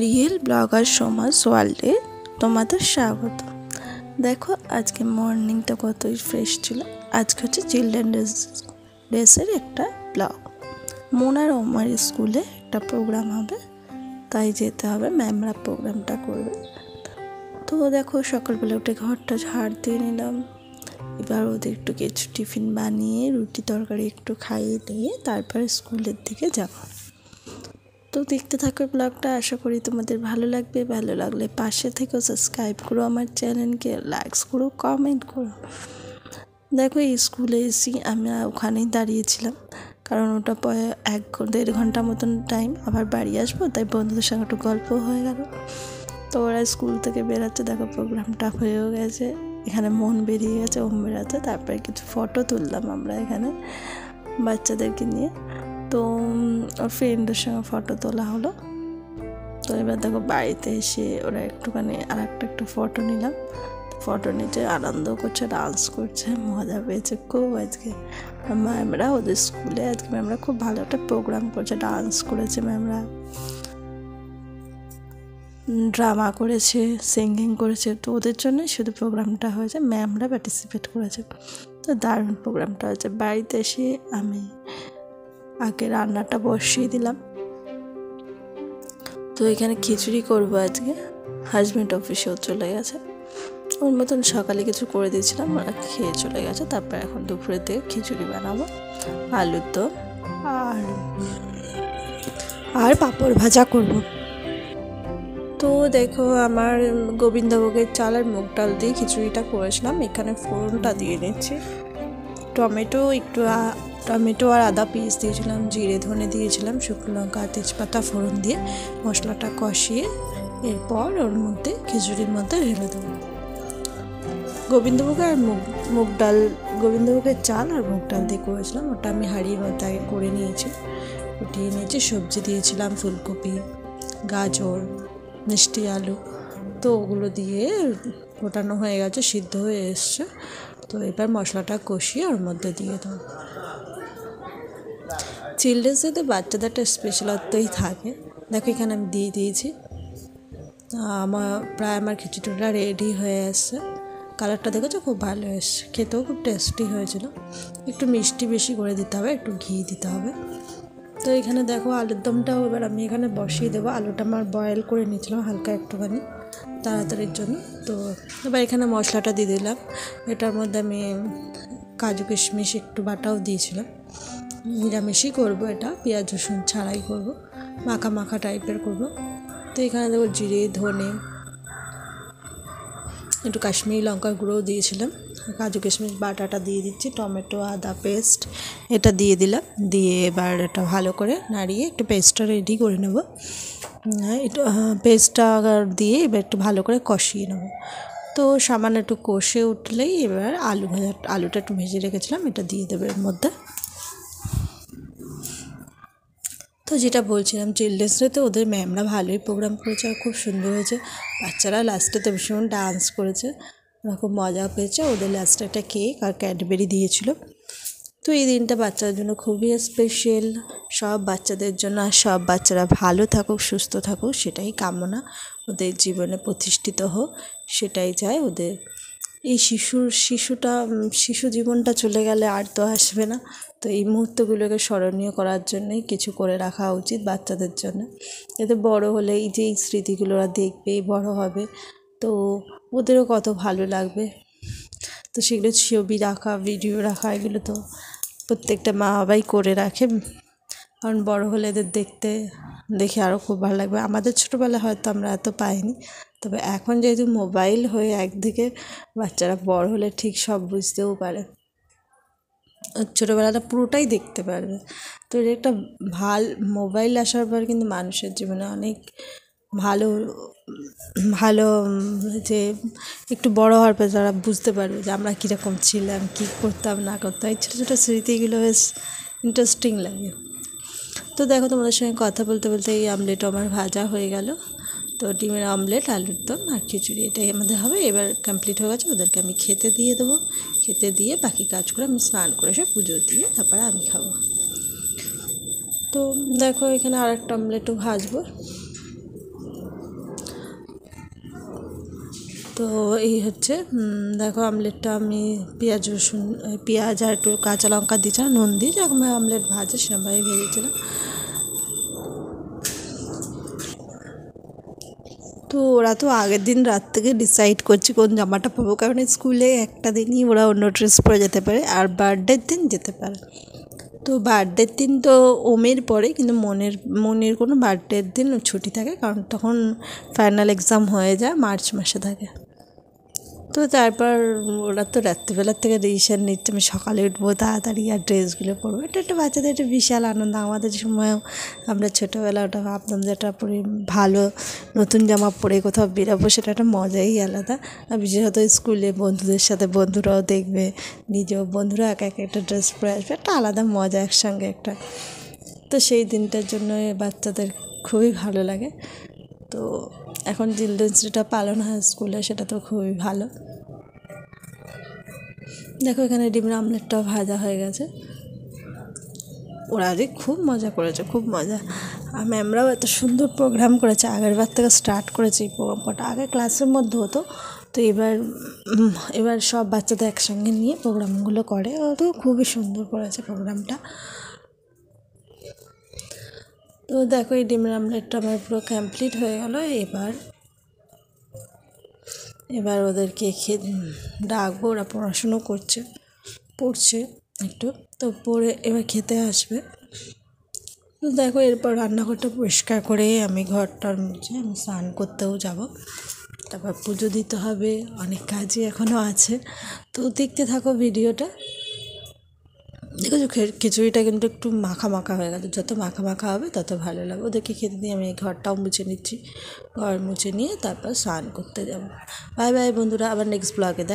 Real blogger সমাজ ওয়ার্ল্ডে তোমাদের স্বাগত। দেখো আজকে মর্নিংটা কতই ফ্রেশ ছিল। আজকে হচ্ছে চিলড্রেন ডেসের একটা ব্লগ। মোনার ওমার স্কুলে একটা প্রোগ্রাম হবে, তাই যেতে হবে। ম্যামরা প্রোগ্রামটা করবে। তো দেখো সকালবেলা উঠে ঘরটা ঝাড় দিয়ে নিলাম। এবার ওদের একটু কিছু টিফিন বানিয়ে রুটি তরকারি একটু খাইয়ে দিয়ে তারপরে স্কুলের দিকে যাব। তো দেখতে থাকো ব্লগটা, আশা করি তোমাদের ভালো লাগবে। ভালো লাগলে পাশে থেকেও সাবস্ক্রাইব করো আমার চ্যানেলকে, লাইকস করো, কমেন্ট করো। দেখো এই স্কুলে এসে আমরা ওখানেই দাঁড়িয়েছিলাম, কারণ ওটা 1-1.5 ঘন্টা মতন টাইম, আবার বাড়ি আসবো, তাই বন্ধুদের সঙ্গে একটু গল্প হয়ে গেল। তো ওরা স্কুল থেকে বেরাচ্ছে, দেখো প্রোগ্রামটা হয়েও গেছে। এখানে মন বেরিয়ে গেছে, ওম বেরাচ্ছে। তারপরে কিছু ফটো তুললাম আমরা এখানে বাচ্চাদেরকে নিয়ে। তো ওর ফ্রেন্ডের সঙ্গে ফটো তোলা হলো। তো এবার দেখো বাড়িতে এসে ওরা একটুখানি একটু ফটো নিলাম। ফটো নিতে আনন্দ করছে, ডান্স করছে, মজা পেয়েছে খুব। আজকে ম্যামরা ওদের স্কুলে আজকে ম্যামরা খুব ভালো একটা প্রোগ্রাম করছে, ডান্স করেছে ম্যামরা, ড্রামা করেছে, সিঙ্গিং করেছে। তো ওদের জন্যই শুধু প্রোগ্রামটা হয়েছে, ম্যামরা পার্টিসিপেট করেছে। তো দারুণ প্রোগ্রামটা হয়েছে। বাড়িতে এসে আমি আগে রান্নাটা বসিয়ে দিলাম। তো এখানে খিচুড়ি করবো আজকে। হাজব্যান্ড অফিসেও চলে গেছে, ওর মতন সকালে কিছু করে দিয়েছিলাম, ওরা খেয়ে চলে গেছে। তারপর এখন দুপুরের দিকে খিচুড়ি বানাবো, আলুর দম আর পাঁপড় ভাজা করব। তো দেখো আমার গোবিন্দভোগের চাল আর মুগ ডাল দিয়ে খিচুড়িটা করেছিলাম। এখানে ফোড়নটা দিয়ে নিচ্ছি। টমেটো আর আদা পিস দিয়েছিলাম, জিরে ধনে দিয়েছিলাম, শুকনো লঙ্কা আর তেজপাতা ফোড়ন দিয়ে মশলাটা কষিয়ে এরপর ওর মধ্যে খিচুড়ির মধ্যে ঢেলে দেবো। গোবিন্দভোগ আর গোবিন্দভোগের চাল আর মুগ ডাল দিয়ে করেছিলাম। ওটা আমি হাঁড়ির মধ্যে আগে করে নিয়েছি, উঠিয়ে নিয়েছি। সবজি দিয়েছিলাম ফুলকপি, গাজর, মিষ্টি আলু। তো ওগুলো দিয়ে ফোটানো হয়ে গেছে, সিদ্ধ হয়ে এসছে। তো এবার মশলাটা কষিয়ে ওর মধ্যে দিয়ে দেবো। চিলড্রেন্স ডেতে বাচ্চাদের একটা স্পেশালত্বই থাকে। দেখো এখানে আমি দিয়ে দিয়েছি। আমার খিচুড়িটা রেডি হয়ে এসছে। কালারটা দেখেছো, খুব ভালো এসছে, খেতেও খুব টেস্টি হয়েছিল। একটু মিষ্টি বেশি করে দিতে হবে, একটু ঘি দিতে হবে। তো এখানে দেখো আলুর দমটাও এবার আমি এখানে বসিয়ে দেবো। আলুটা আমার বয়েল করে নিয়েছিলাম হালকা একটুখানি তাড়াতাড়ির জন্য। তো এবার এখানে মশলাটা দিয়ে দিলাম। এটার মধ্যে আমি কাজু কিশমিশ একটু বাটাও দিয়েছিলাম। নিরামিষই করবো, এটা পেঁয়াজ রসুন ছাড়াই করবো, মাখা মাখা টাইপের করবো। তো এখানে দেখো জিরে ধনে একটু কাশ্মীরি লঙ্কার গুঁড়োও দিয়েছিলাম, কাজু কিশমিশ বাটাটা দিয়ে দিচ্ছি, টমেটো আদা পেস্ট এটা দিয়ে দিলাম। দিয়ে এবার এটা ভালো করে নাড়িয়ে একটু পেস্টটা রেডি করে নেব। একটু পেস্টটা দিয়ে এবার একটু ভালো করে কষিয়ে নেব। তো সামান্য একটু কষে উঠলেই এবার আলুটা একটু ভেজে রেখেছিলাম, এটা দিয়ে দেবো এর মধ্যে। তো যেটা বলছিলাম, চিলড্রেন্স ডেতে ওদের ম্যামরা ভালোই প্রোগ্রাম করেছে আর খুব সুন্দর হয়েছে। বাচ্চারা লাস্টে তো ভীষণ ডান্স করেছে, ওরা খুব মজা পেয়েছে। ওদের লাস্টে একটা কেক আর ক্যাডবেরি দিয়েছিল। তো এই দিনটা বাচ্চাদের জন্য খুবই স্পেশাল, সব বাচ্চাদের জন্য। আর সব বাচ্চারা ভালো থাকুক, সুস্থ থাকুক, সেটাই কামনা। ওদের জীবনে প্রতিষ্ঠিত হোক, সেটাই চায় ওদের। এই শিশু জীবনটা চলে গেলে আর তো আসবে না। তো এই মুহূর্তগুলোকে স্মরণীয় করার জন্যই কিছু করে রাখা উচিত বাচ্চাদের জন্য, যাতে বড় হলে এই যে এই স্মৃতিগুলো ওরা দেখবে, বড় হবে, তো ওদেরও কত ভালো লাগবে। তো সেগুলো ছবি রাখা, ভিডিও রাখা, এগুলো তো প্রত্যেকটা মা বাবাই করে রাখে, কারণ বড় হলে এদের দেখে আরও খুব ভালো লাগবে। আমাদের ছোটোবেলা হয়তো আমরা এত পাইনি, তবে এখন যেহেতু মোবাইল হয়ে একদিকে বাচ্চারা বড় হলে ঠিক সব বুঝতেও পারে, ছোটোবেলাটা পুরোটাই দেখতে পারবে। তো এটা একটা মোবাইল আসার পর কিন্তু মানুষের জীবনে অনেক ভালো ভালো যে একটু বড় হওয়ার পর যারা বুঝতে পারবে যে আমরা কীরকম ছিলাম, কী করতাম না করতাম, এই ছোটো ছোটো স্মৃতিগুলো বেশ ইন্টারেস্টিং লাগে। তো দেখো তোমাদের সঙ্গে কথা বলতে বলতে এই আমলেটও আমার ভাজা হয়ে গেল। তো ডিমের আমলেট, আলুর দম আর খিচুড়ি এটাই আমাদের হবে। এবার কমপ্লিট হয়ে গেছে, ওদেরকে আমি খেতে দিয়ে দেবো। খেতে দিয়ে বাকি কাজ করে আমি স্নান করে এসে পুজো দিয়ে তারপরে আমি খাবো। তো দেখো এখানে আর একটা আমলেটও ভাজবো। তো এই হচ্ছে দেখো আমলেটটা আমি পেঁয়াজ আর একটু কাঁচা লঙ্কা দিয়েছিলাম, নুন দিয়ে যেরকম আমলেট ভাজে সেরকমভাবে ভেজেছিলাম। তো ওরা তো আগের দিন রাত থেকে ডিসাইড করছে কোন জামাটা পরবো, কারণ স্কুলে একটা দিনই ওরা অন্য ড্রেস পরে যেতে পারে আর বার্থডের দিন যেতে পারে। তো বার্থডের দিন তো ওমের পরে, কিন্তু মনের কোনো বার্থডের দিন ছুটি থাকে, কারণ তখন ফাইনাল এক্সাম হয়ে যায়, মার্চ মাসে থাকে। তো তারপর ওরা তো রাত্রিবেলার থেকে ডিসিশন নিচ্ছে আমি সকালে উঠবো তাড়াতাড়ি আর ড্রেসগুলো পরবো। এটা একটা বাচ্চাদের একটা বিশাল আনন্দ। আমাদের সময়ও আমরা ছোটোবেলা ওটা ভাবতাম যে এটা পরে ভালো নতুন জামা পরে কোথাও বেরাবো, সেটা একটা মজাই আলাদা। আর বিশেষত স্কুলে বন্ধুদের সাথে বন্ধুরাও দেখবে, নিজেও বন্ধুরা এক একটা ড্রেস পরে আসবে, একটা আলাদা মজা একসঙ্গে একটা। তো সেই দিনটার জন্য বাচ্চাদের খুবই ভালো লাগে। তো এখন চিলড্রেন্স ডেটা পালন হয় স্কুলে, সেটা তো খুবই ভালো। দেখো এখানে ডিমের আমলেটটাও ভাজা হয়ে গেছে। ওরা আজকে খুব মজা করেছে, খুব মজা। আর ম্যামরাও এত সুন্দর প্রোগ্রাম করেছে, আগের বার থেকে স্টার্ট করেছে এই প্রোগ্রাম করাটা। আগে ক্লাসের মধ্যে হতো, তো এবার সব বাচ্চাদের একসঙ্গে নিয়ে প্রোগ্রামগুলো করে। ও তো খুবই সুন্দর করেছে প্রোগ্রামটা। তো দেখো এই ডিমের আমলেটটা আমার পুরো কমপ্লিট হয়ে গেল। এবার ওদেরকে ডাকবো, ওরা পড়াশুনো পড়ছে একটু, তো পড়ে এবার খেতে আসবে। তো দেখো এরপর রান্নাঘরটা পরিষ্কার করে আমি ঘরটার মুছে আমি স্নান করতেও যাব, তারপর পুজো দিতে হবে, অনেক কাজই এখনও আছে। তো দেখতে থাকো ভিডিওটা। দেখেছো খিচুড়িটা কিন্তু একটু মাখা মাখা হয়ে গেছে, যত মাখা মাখা হবে তত ভালো লাগবে। ওদেরকে খেতে দিয়ে আমি এই ঘরটাও মুছে নিচ্ছি। ঘর মুছে নিয়ে তারপর স্নান করতে যাব। বাই বাই বন্ধুরা, আবার নেক্সট ব্লগে দেখ।